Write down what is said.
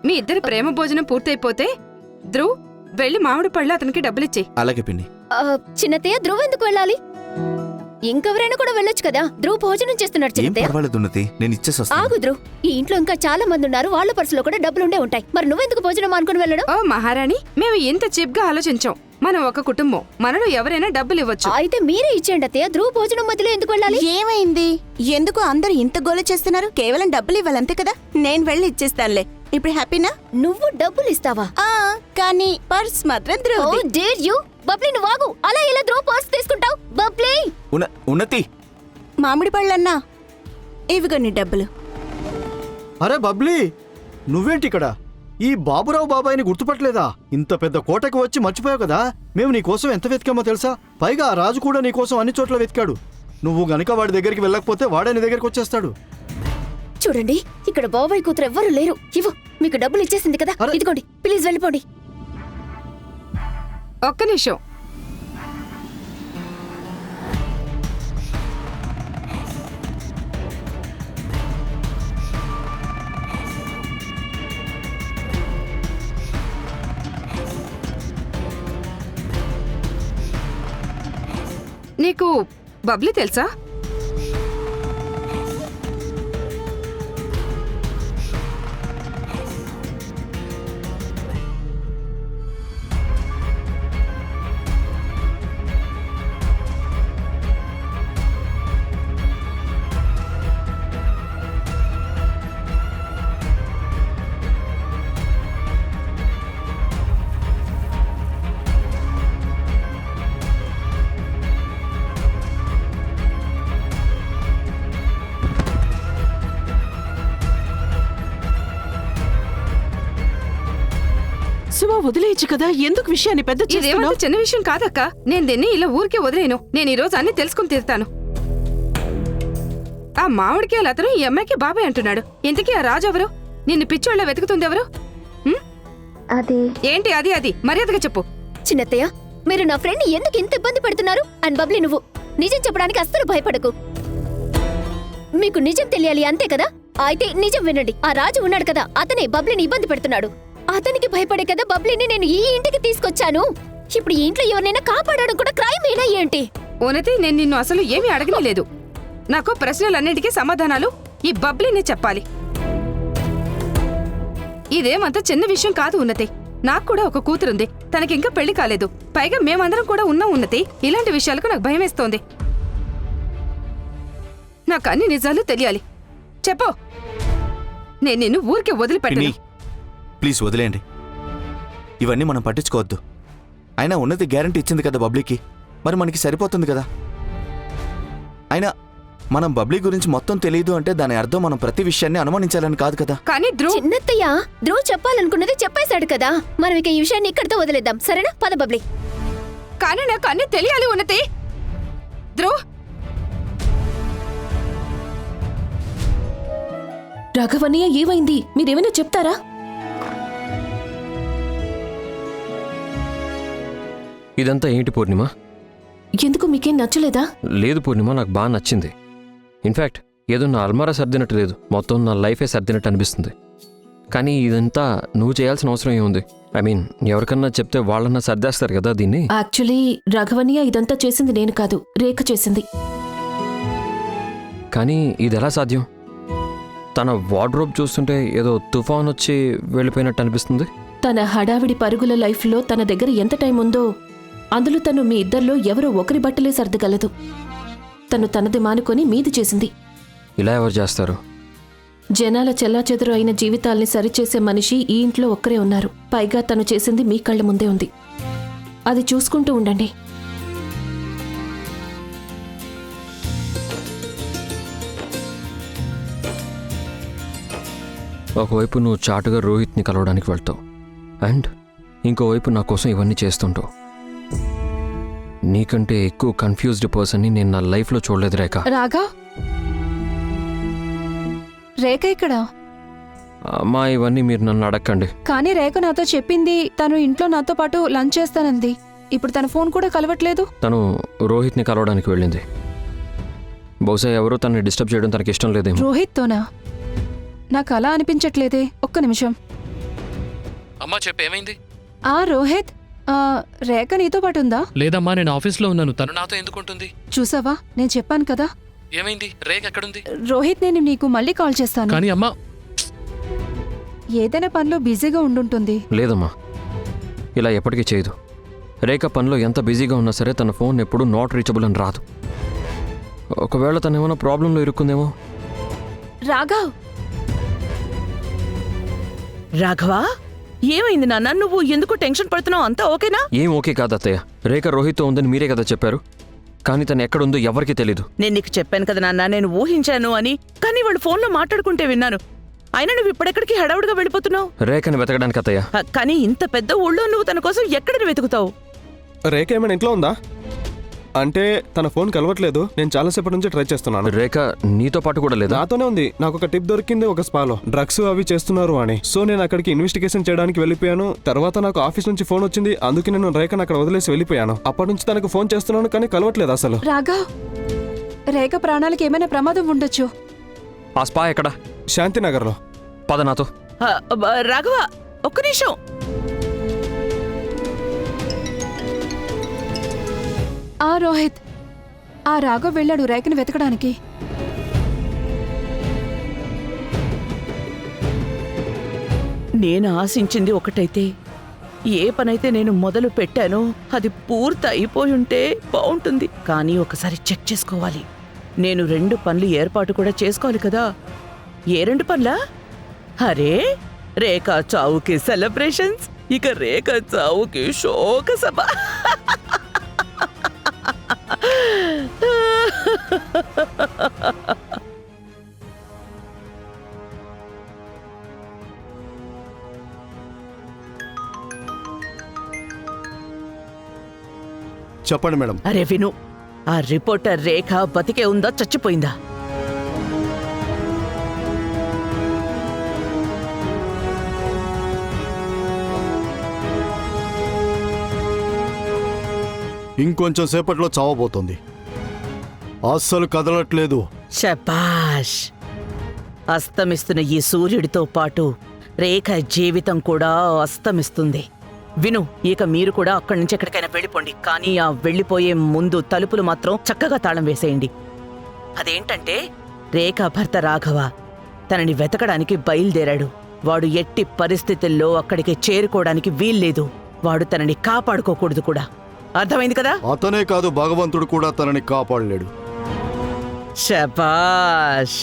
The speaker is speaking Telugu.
మీ ఇద్దరి ప్రేమ భోజనం పూర్తయిపోతే ధ్రువ్ వెళ్ళి మామిడి పళ్ళు అతనికి డబ్బులిచ్చేయి. అలాగే పిన్ని. చిన్నతయ్య ధ్రువ్ ఎందుకు వెళ్ళాలి? ఇంకెవరైనా కూడా వెళ్ళొచ్చు కదా. ధ్రువ్ భోజనం చేస్తున్నాడు ఏం చిన్నతయ్య. పర్వాలేదు ఉన్నతి, నేను ఇచ్చేసి వస్తాను. ఆగు ధ్రువ్, ఈ ఇంట్లో ఇంకా చాలా మంది ఉన్నారు. వాళ్ళ పర్సులో కూడా డబ్బులుండే ఉంటాయి. మరి నువ్వెందుకు భోజనం అనుకుని వెళ్ళడం? ఓ మహారాణి, మేము ఇంత చీప్ గా ఆలోచించాం. మనం ఒక కుటుంబం, మనలో ఎవరైనా డబ్బులు ఇవ్వచ్చు. అయితే మీరే ఇచ్చేయండి అత్తయ్య. ధ్రువ్ భోజనం మధ్యలో ఎందుకు వెళ్ళాలి? ఏమైంది? ఎందుకు అందరూ ఇంత గోల చేస్తున్నారు? కేవలం డబ్బులు ఇవ్వాలంతే కదా. నేను వెళ్ళి ఇచ్చేస్తానులే. ఇప్పుడు హ్యాపీనా? నువ్వు డబ్బులు ఇస్తావా? కానీ పర్స్ మాత్రం ఓ ధ్రువ్ది. Dare you. బబ్లీ నువ్వు ఆగు. అలా ఇలా ధ్రువ్ పర్స్ తీసుకుంటావు? బబ్లీ ఉన్నతి, మామిడి పళ్ళన్నా ఇవిగో నీ డబ్బులు. అరే బబ్లీ, నువ్వేంటి ఇక్కడ? ఈ బాబురావు బాబాయిని గుర్తుపట్టలేదా? ఇంత పెద్ద కోటకు వచ్చి మర్చిపోయావు కదా. మేము నీకోసం ఎంత వెతికామో తెలుసా? పైగా ఆ రాజు కూడా నీకోసం అన్ని చోట్ల వెతికాడు. నువ్వు గనక వాడి దగ్గరికి వెళ్ళకపోతే వాడే నీ దగ్గరికి వచ్చేస్తాడు. చూడండి, ఇక్కడ బాబాయ్ కూతురు ఎవ్వరూ లేరు. ఇవ్వు, మీకు డబ్బులు ఇచ్చేసింది కదా. అరే. ఇదిగోండి, ప్లీజ్ వెళ్ళిపోండి. ఒక్క నిమిషం. నీకు బబ్లీ తెలుసా? సుమా వదిలేయచ్చు కదా, ఎందుకు విషయాన్ని పెద్ద ఇదేమంత చేస్తున్నావ్? చిన్న విషయం కాదక్క. నేను దీన్ని ఇలా ఊరికే వదిలేను. నేను ఈ రోజు అన్ని తెలుసుకుని తీరుతాను. ఆ మామిడికాయలు అతను ఈ అమ్మాయికి బాబాయ్ అంటున్నాడు. ఇంతకీ ఆ రాజు ఎవరు? నిన్ను పిచ్చోళ్ళ వెతుకుతుంది ఎవరు? అది ఏంటి అది? అది మర్యాదగా చెప్పు. చిన్నత్తయ్య, మీరు నా ఫ్రెండ్ ఎందుకు ఇంత ఇబ్బంది పెడుతున్నారు? అండ్ బబ్లీ, నువ్వు నిజం చెప్పడానికి అస్సలు భయపడకు. మీకు నిజం తెలియాలి అంతే కదా. అయితే నిజం వినండి. ఆ రాజు ఉన్నాడు కదా, అతనే బబ్లీని ఇబ్బంది పెడుతున్నాడు. అతనికి భయపడే కదా బబ్లీని నేను ఈ ఇంటికి తీసుకొచ్చాను. ఇప్పుడు ఈ ఇంట్లో ఎవరినైనా కాపాడడం కూడా క్రైమ్ అయినా ఏంటి? ఓనతి, నేను నిన్ను అసలు ఏమీ అడగలేదు. నాకు ప్రశ్నలన్నిటికీ సమాధానాలు ఈ బబ్లీనే చెప్పాలి. ఇదేమంత చిన్న విషయం కాదు ఉన్నతి. నాకు కూడా ఒక కూతురుంది. తనకింకా పెళ్లి కాలేదు. పైగా మేమందరం కూడా ఉన్నాం ఉన్నతి. ఇలాంటి విషయాలకు నాకు భయమేస్తోంది. నాకు అన్ని నిజాలు తెలియాలి. చెప్పు. నేను నిన్ను ఊరికే వదిలిపెట్టను. ప్లీజ్ వదిలేయండి. ఇవన్నీ మనం పట్టించుకోవద్దు. అయినా ఉన్నతి గ్యారంటీ ఇచ్చింది కదా బబ్లీకి. మరి మనకి సరిపోతుంది కదా. అయినా మనం బబ్లీ గురించి మొత్తం తెలియదు అంటే దాని అర్థం మనం ప్రతి విషయాన్ని అనుమానించాలని కాదు కదా. కానీ ధ్రువ్ చిన్నత్తయ్య, ధ్రువ్ చెప్పాలనుకున్నది చెప్పేశాడు కదా. మనం ఇక ఈ విషయాన్ని ఇక్కడితో వదిలేద్దాం, సరేనా? పద బబ్లీ. కానీ నాకు అన్ని తెలియాలి ఉన్నతి. ధ్రువ్, రాఘవన్నయ్య, ఏమైంది? మీరేమైనా చెప్తారా? ఇదంతా ఏంటి పూర్ణిమ? ఎందుకు మీకేం నచ్చలేదా? లేదు పూర్ణిమ, నాకు బాగా నచ్చింది. ఇన్ఫ్యాక్ట్ ఏదో నా అల్మారా సర్దినట్టు లేదు, మొత్తం నా లైఫే సర్దినట్టు అనిపిస్తుంది. కానీ ఇదంతా నువ్వు చేయాల్సిన అవసరం ఏముంది? ఐ మీన్, ఎవరికన్నా చెప్తే వాళ్ళన్నా సర్దేస్తారు కదా దీన్ని. యాక్చువల్లీ రాఘవన్నయ్య, ఇదంతా చేసింది నేను కాదు, రేఖ చేసింది. కానీ ఇది ఎలా సాధ్యం? తన వార్డ్రోబ్ చూస్తుంటే ఏదో తుఫాన్ వచ్చి వెళ్ళిపోయినట్టు అనిపిస్తుంది. తన హడావిడి పరుగుల లైఫ్లో తన దగ్గర ఎంత టైం ఉందో అందులో తను మీ ఇద్దరిలో ఎవరో ఒకరి బట్టలే సర్దగలదు. తను తనది మానుకొని మీది చేసింది. ఇలా ఎవరు చేస్తారు? జనాల చెల్లాచెదురు అయిన జీవితాల్ని సరిచేసే మనిషి ఈ ఇంట్లో ఒక్కరే ఉన్నారు. పైగా తను చేసింది మీ కళ్ళ ముందే ఉంది. అది చూసుకుంటూ ఉండండి. ఒకవైపు నువ్వు చాటుగా రోహిత్ని కలవడానికి వెళ్తావు, అండ్ ఇంకోవైపు నా కోసం ఇవన్నీ చేస్తుంటావు. నీకంటే ఎక్కువ కన్ఫ్యూజ్డ్ పర్సన్ని నేను నా లైఫ్లో చూడలేదు రేఖ. రాగా, రేఖ ఇక్కడ. అమ్మా, ఇవన్నీ మీరు నన్ను అడగండి. కానీ రేఖ నాతో చెప్పింది తను ఇంట్లో నాతో పాటు లంచ్ చేస్తానంది. ఇప్పుడు తన ఫోన్ కూడా కలవట్లేదు. తను రోహిత్ని కలవడానికి వెళ్ళింది. బహుశా ఎవరో తనని డిస్టర్బ్ చేయడం తనకి ఇష్టం లేదేమో. రోహిత్తోనా? నాకు అలా అనిపించట్లేదే. ఒక్క నిమిషం. అమ్మా చెప్పేమైంది? రోహిత్ రేఖ నీతో పాటు ఉందా? లేదమ్మా, నేను ఆఫీస్లో ఉన్నాను. తను నాతో ఎందుకుంటుంది? చూసావా, నేను చెప్పాను కదా. ఏమైంది? రేఖ ఎక్కడుంది? రోహిత్, నేను నీకు మళ్ళీ కాల్ చేస్తాను. కానీ అమ్మా, ఏదైనా పనిలో బిజీగా ఉండుంటుంది. లేదమ్మా, ఇలా ఎప్పటికీ చేయదు. రేఖ పనిలో ఎంత బిజీగా ఉన్నా సరే తన ఫోన్ ఎప్పుడూ నాట్ రీచబుల్ అని రాదు. ఒకవేళ తను ఏమైనా ప్రాబ్లంలో ఇరుక్కుందేమో. రాఘవ్, రాఘవా, ఏమైంది నాన్న? నువ్వు ఎందుకు టెన్షన్ పడుతున్నావు? అంతా ఓకేనా? ఏం ఓకే కాదు అత్తయ్య. రేఖ రోహిత్తో ఉందని మీరే కదా చెప్పారు. కానీ తను ఎక్కడుందో ఎవరికీ తెలీదు. నేను నీకు చెప్పాను కదా నాన్న, నేను ఊహించాను అని. కానీ వాళ్ళు ఫోన్లో మాట్లాడుకుంటే విన్నాను. అయినా నువ్వు ఇప్పుడెక్కడికి హడావుడిగా వెళ్ళిపోతున్నావు? రేఖని వెతకడానికి అత్తయ్య. కానీ ఇంత పెద్ద ఊళ్ళో నువ్వు తన కోసం ఎక్కడిని వెతుకుతావు? రేఖ ఏమైనా ఇంట్లో ఉందా? అంటే తన ఫోన్ కలవట్లేదు. నేను చాలాసేపటి నుంచి ట్రై చేస్తున్నాను. రేఖ నీతో పాటు కూడా లేదా? నాతోనే ఉంది. నాకు ఒక టిప్ దొరికింది ఒక స్పాలో డ్రగ్స్ అవి చేస్తున్నారు అని. సో నేను అక్కడికి ఇన్వెస్టిగేషన్ చేయడానికి వెళ్ళిపోయాను. తర్వాత నాకు ఆఫీస్ నుంచి ఫోన్ వచ్చింది. అందుకే నేను రేఖను అక్కడ వదిలేసి వెళ్ళిపోయాను. అప్పటి నుంచి తనకు ఫోన్ చేస్తున్నాను కానీ కలవట్లేదు అసలు. రాఘవ్, రేఖ ప్రాణాలకు ఏమైనా ప్రమాదం ఉండొచ్చు. ఆ స్పా ఎక్కడ? శాంతినగర్లో. పద నాతో. రాఘవ, ఒక్క నిమిషం. రోహిత్, రాఘవ్ వెళ్ళాడు రేఖని వెతకడానికి. నేను ఆశించింది ఒకటైతే, ఏ పనైతే నేను మొదలు పెట్టానో అది పూర్తి అయిపోయి ఉంటే బాగుంటుంది. కానీ ఒకసారి చెక్ చేసుకోవాలి. నేను 2 పనులు ఏర్పాటు కూడా చేసుకోవాలి కదా. ఏ 2 పనులా? అరే, రేఖా చావుకి సెలబ్రేషన్స్, ఇక రేఖా చావుకి శోక సభ. చెప్పండి మేడం. అరే విను, ఆ రిపోర్టర్ రేఖ బతికే ఉందా చచ్చిపోయిందా? ఇంకొంచెం సేపట్లో చావబోతోంది. అస్సలు కదలట్లేదు. శబాష్. అస్తమిస్తున్న ఈ సూర్యుడితో పాటు రేఖ జీవితం కూడా అస్తమిస్తుంది. విను, ఇక మీరు కూడా అక్కడి నుంచి ఎక్కడికైనా వెళ్ళిపోండి. కానీ ఆ వెళ్ళిపోయే ముందు తలుపులు మాత్రం చక్కగా తాళం వేసేయండి. అదేంటంటే, రేఖ భర్త రాఘవ తనని వెతకడానికి బయలుదేరాడు. వాడు ఎట్టి పరిస్థితుల్లో అక్కడికి చేరుకోవడానికి వీల్లేదు. వాడు తనని కాపాడుకోకూడదు కూడా. అర్థమైంది కదా? అతనే కాదు, భగవంతుడు కూడా తనని కాపాడలేడు. శబాష్.